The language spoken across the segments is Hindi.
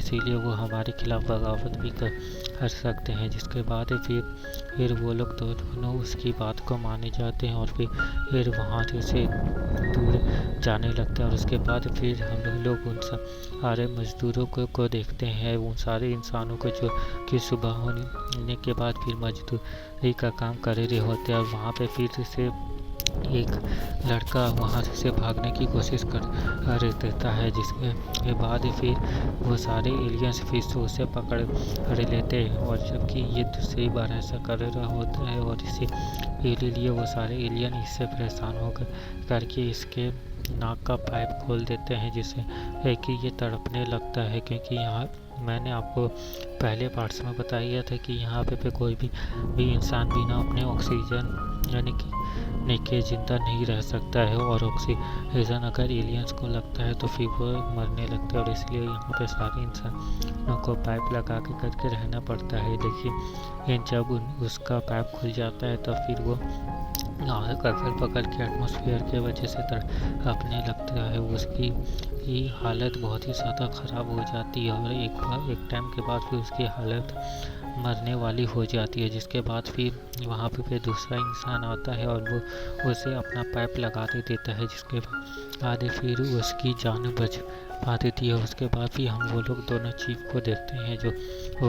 इसीलिए वो हमारे खिलाफ बगावत भी कर सकते हैं। जिसके बाद फिर वो लोग दोनों उसकी बात को माने जाते हैं और फिर वहाँ से दूर जाने लगते हैं। और उसके बाद फिर हम लोग उन सारे मज़दूरों को देखते हैं, उन सारे इंसानों को जो कि सुबह होने के बाद फिर मजदूरी का काम कर रहे होते हैं। और वहाँ पे फिर से एक लड़का वहाँ से भागने की कोशिश कर देता है, जिसके बाद फिर वो सारे एलियंस फिर से उसे पकड़ लेते हैं। और जबकि ये दूसरी बार ऐसा कर रहा होता है और इसीलिए वो सारे एलियन इससे परेशान होकर करके इसके नाक का पाइप खोल देते हैं, जिससे है कि ये तड़पने लगता है। क्योंकि यहाँ मैंने आपको पहले पार्ट्स में बताया था कि यहाँ पे कोई भी इंसान बिना अपने ऑक्सीजन यानी कि के जिंदा नहीं रह सकता है। और ऑक्सीजन अगर एलियंस को लगता है तो फिर वो मरने लगता है। और इसलिए यहाँ पे सारे इंसानों को पाइप लगा के करके रहना पड़ता है। लेकिन जब उसका पाइप खुल जाता है तो फिर वो अगल बगल के एटमॉस्फेयर के वजह से तड़पने लगता है। उसकी हालत बहुत ही ज़्यादा ख़राब हो जाती है और एक टाइम के बाद फिर उसकी हालत मरने वाली हो जाती है। जिसके बाद फिर वहाँ पे दूसरा इंसान आता है और वो उसे अपना पाइप लगा देता है, जिसके बाद फिर उसकी जान बच पा देती है। उसके बाद फिर हम वो लोग दोनों चीफ को देखते हैं जो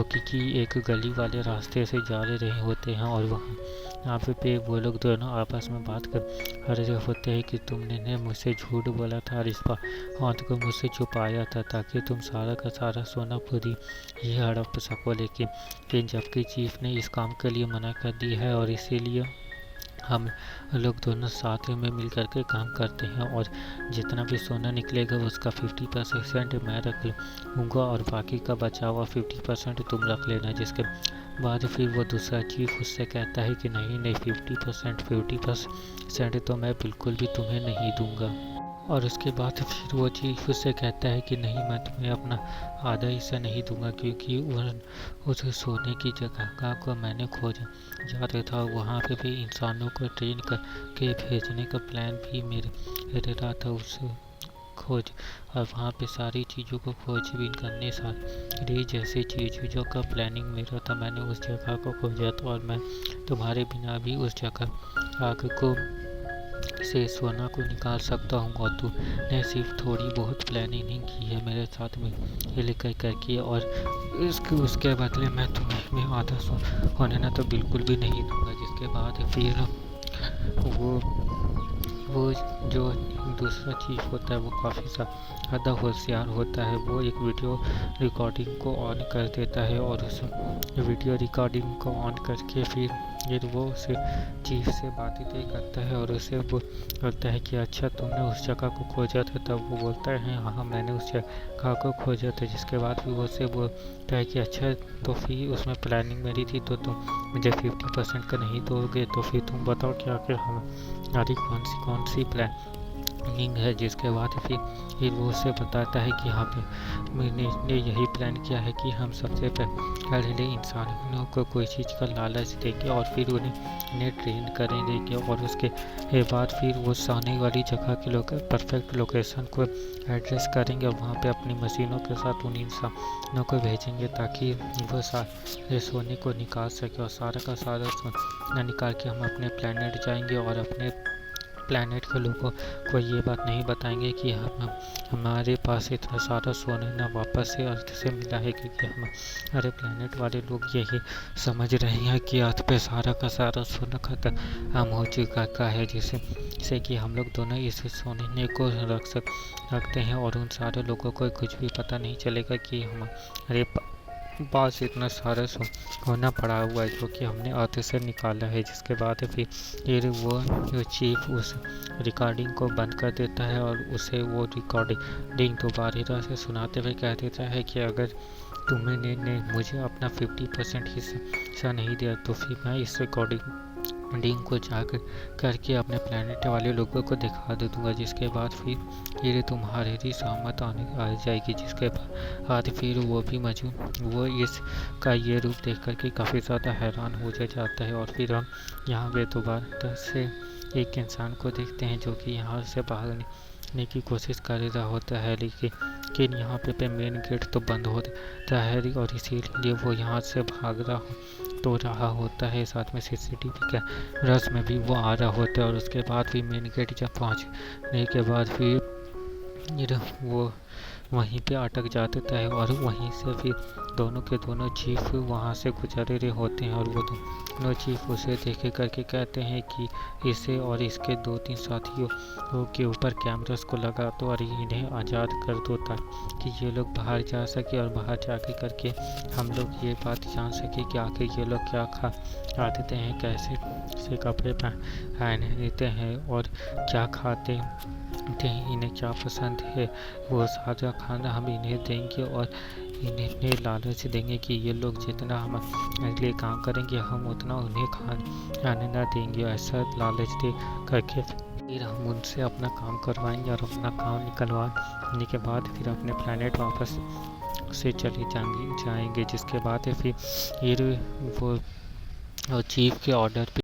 कि एक गली वाले रास्ते से जा रहे होते हैं। और वहाँ पे वो लोग दोनों आपस में बात कर रहे होते हैं कि तुमने मुझसे झूठ बोला था और इस बात को मुझसे छुपाया था ताकि तुम सारा का सारा सोना खुद ही हड़प सको। लेकिन जबकि चीफ ने इस काम के लिए मना कर दी है और इसीलिए हम लोग दोनों साथ में मिल कर के काम करते हैं। और जितना भी सोना निकलेगा उसका 50% मैं रख लूँगा और बाकी का बचा हुआ 50% तुम रख लेना। जिसके बाद फिर वो दूसरा चीफ उससे कहता है कि नहीं 50% तो मैं बिल्कुल भी तुम्हें नहीं दूंगा। और उसके बाद फिर वो चीफ उससे कहता है कि नहीं मैं तुम्हें अपना आधा हिस्सा नहीं दूंगा, क्योंकि उस सोने की जगह को मैंने खोज जाता था। वहाँ पे भी इंसानों को ट्रेन करके भेजने का प्लान भी मेरे रहा था उस खोज। और वहाँ पे सारी चीज़ों को खोजबीन करने सारी जैसी चीज़ों का प्लानिंग मेरा था। मैंने उस जगह को खोजा था और मैं तुम्हारे बिना भी उस जगह आग को से सोना को निकाल सकता हूँ। और तूने सिर्फ थोड़ी बहुत प्लानिंग की है मेरे साथ में ये लेकर करके, और उसके बदले मैं तुम्हें आधा सोना ना तो बिल्कुल भी नहीं दूंगा। जिसके बाद फिर वो जो दूसरा चीफ होता है वो काफ़ी ज़्यादा होशियार होता है। वो एक वीडियो रिकॉर्डिंग को ऑन कर देता है और उस वीडियो रिकॉर्डिंग को ऑन करके फिर वो उसे चीफ से बातें करता है और उसे वो बोलता है कि अच्छा तुमने उस जगह को खोजा था। तब वो बोलता है हाँ मैंने उस जगह को खोजा था। जिसके बाद फिर वो उसे बोलता है कि अच्छा तो फिर उसमें प्लानिंग मेरी थी तो तुम मुझे 50% का नहीं दोगे, तो फिर तुम बताओ कि आखिर हमारी कौन सी प्लानिंग है। जिसके बाद फिर वो उसे बताता है कि हाँ मैंने यही प्लान किया है कि हम सबसे पहले इंसानों को कोई चीज़ का लालच देंगे और फिर उन्हें ट्रेन करेंगे और उसके बाद फिर वो आने वाली जगह की परफेक्ट लोकेशन को एड्रेस करेंगे और वहाँ पे अपनी मशीनों के साथ उन इंसानों को भेजेंगे ताकि वो सारे सोने को निकाल सके। और सारा का सारा सोना निकाल के हम अपने प्लेनेट जाएंगे और अपने प्लैनेट के लोगों को ये बात नहीं बताएंगे कि हमारे पास इतना सारा सोना वापस से अर्थ से मिला है, क्योंकि हमारे प्लैनेट वाले लोग यही समझ रहे हैं कि अर्थ पे सारा का सारा सोना खत्म हो चुका है, जिससे कि हम लोग दोनों इस सोने को रखते हैं और उन सारे लोगों को कुछ भी पता नहीं चलेगा कि हमारे पास इतना सारा सोना पड़ा हुआ है जो कि हमने अर्थ से निकाला है। जिसके बाद फिर वो चीफ उस रिकॉर्डिंग को बंद कर देता है और उसे वो रिकॉर्डिंग दोबारा से सुनाते हुए कह देता है कि अगर तुमने मुझे अपना 50% हिस्सा नहीं दिया तो फिर मैं इस रिकॉर्डिंग को जाकर करके अपने प्लेनेट वाले लोगों को दिखा दूंगा। जिसके बाद फिर तुम्हारे ही सहमत आ जाएगी। जिसके बाद फिर वो इसका ये रूप देख करके काफ़ी ज़्यादा हैरान हो जाता है। और फिर हम यहाँ पे दोबारा से एक इंसान को देखते हैं जो कि यहाँ से भागने की कोशिश कर रहा होता है, लेकिन लेकिन यहाँ पे मेन गेट तो बंद होता है और इसीलिए वो यहाँ से भाग रहा होता है। साथ में सीसीटीवी कैमरास में भी वो आ रहा होता है और उसके बाद भी मेन गेट जब पहुँचने के बाद फिर वो वहीं पे अटक जाता है और वहीं से फिर दोनों के दोनों चीफ वहाँ से गुजर रहे होते हैं और वो दोनों चीफ उसे देखे करके कहते हैं कि इसे और इसके 2-3 साथियों के ऊपर कैमरास को लगा दो और इन्हें आज़ाद कर दो ताकि ये लोग बाहर जा सके और बाहर जाके करके हम लोग ये बात जान सके कि आखिर ये लोग क्या खाते हैं, कैसे से कपड़े पहनते हैं और क्या खाते हैं, इन्हें क्या पसंद है, वो सारा खाना हम इन्हें देंगे और इन्हें लालच देंगे कि ये लोग जितना हमारे लिए काम करेंगे हम उतना उन्हें खाने ना देंगे। ऐसा लालच दे करके फिर हम उनसे अपना काम करवाएंगे और अपना काम निकलवाने के बाद फिर अपने प्लैनेट वापस से चले जाएंगे, जिसके बाद फिर वो चीफ के ऑर्डर पे